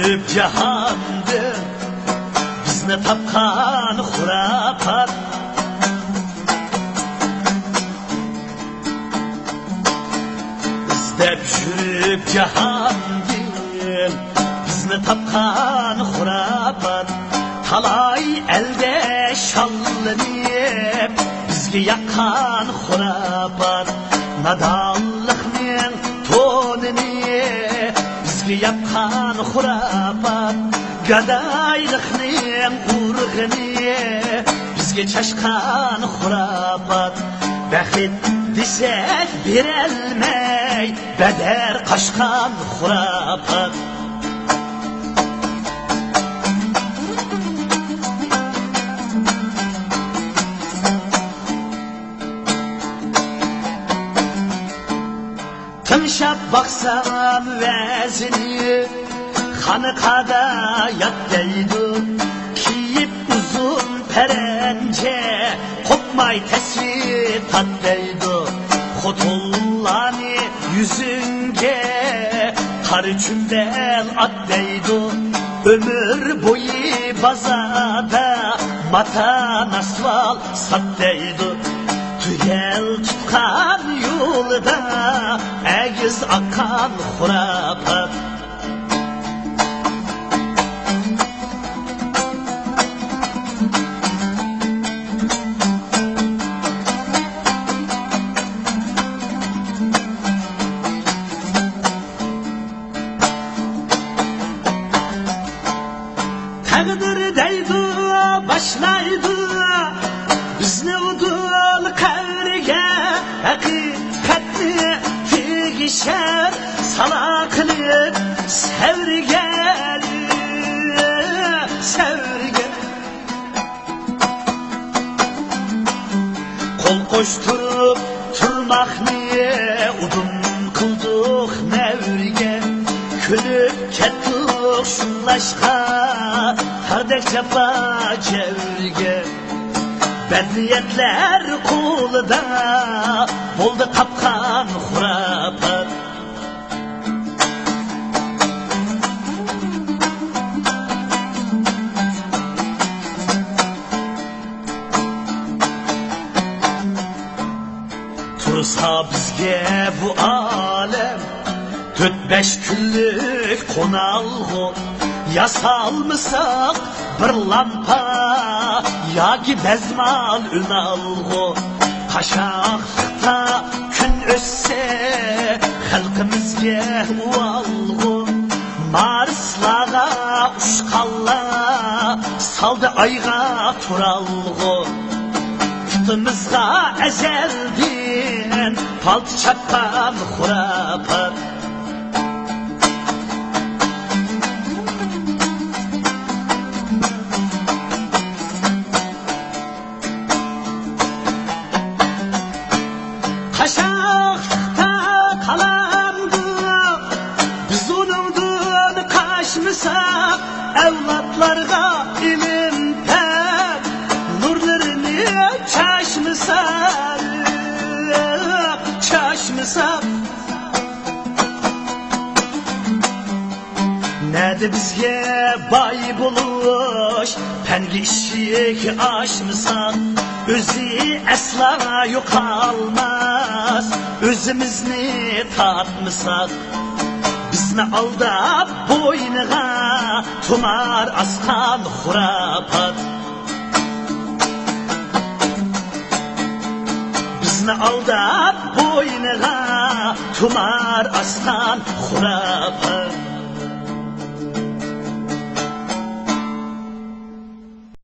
жүріп жаһанды бізді тапқан хурапат. İzdеп жүріп жаһанды бізді тапқан хурапат. Talay elde şallanıp bizge yakkan hurapat. Nadallıkның tonini bizge yakkan hurapat. Gadaylıkның urgini bizge çaşkan hurapat. Bəxit desek berelmey beder kaşkan hurapat. Tımşap baksam vezini Hanıkada yat deydi. Kiyip uzun perence Kopmay tesir tat deydi. Xotullani yüzünge Karı çümbel at deydi. Ömür boyu bazada Matan asfal sat deydi. Tüyel tutkan yolda Əgiz akan hurapat. Təqdir deydi, başlaydı bizni udul kavriga. Haqiqatni tegishar salaqilib savrigan savrigan. Qo'l qo'shtirib turmoqni udum qildik navriga. Kulib ketdik shunlashqa tardek jafo javrga. Bedniyetler kulda oldu tapkan hurapat. Tursa bizge bu alem 4-5 günlük konalgı. Yasalmısak bir lampa Yagi bezmal ünalgı. Kaşaklıkta gün össe Halkımızge ualgı. Marslağa uşkalla Saldı ayga turalgı. Tutımızga ezeldin Paltı çakkan hurapat. Kaşakta kalandı biz onundan kaçmışsak. Evlatlarga ilimden nurlarını çaşmışsak. Nerede bizge bay buluş Pengi işik aşmışsak. Özü esla yok almaz Özümüzni tatmışsak. Bizni aldap boynuğa Tumar askan hurapat. Bizni aldap boynuğa Tumar askan hurapat.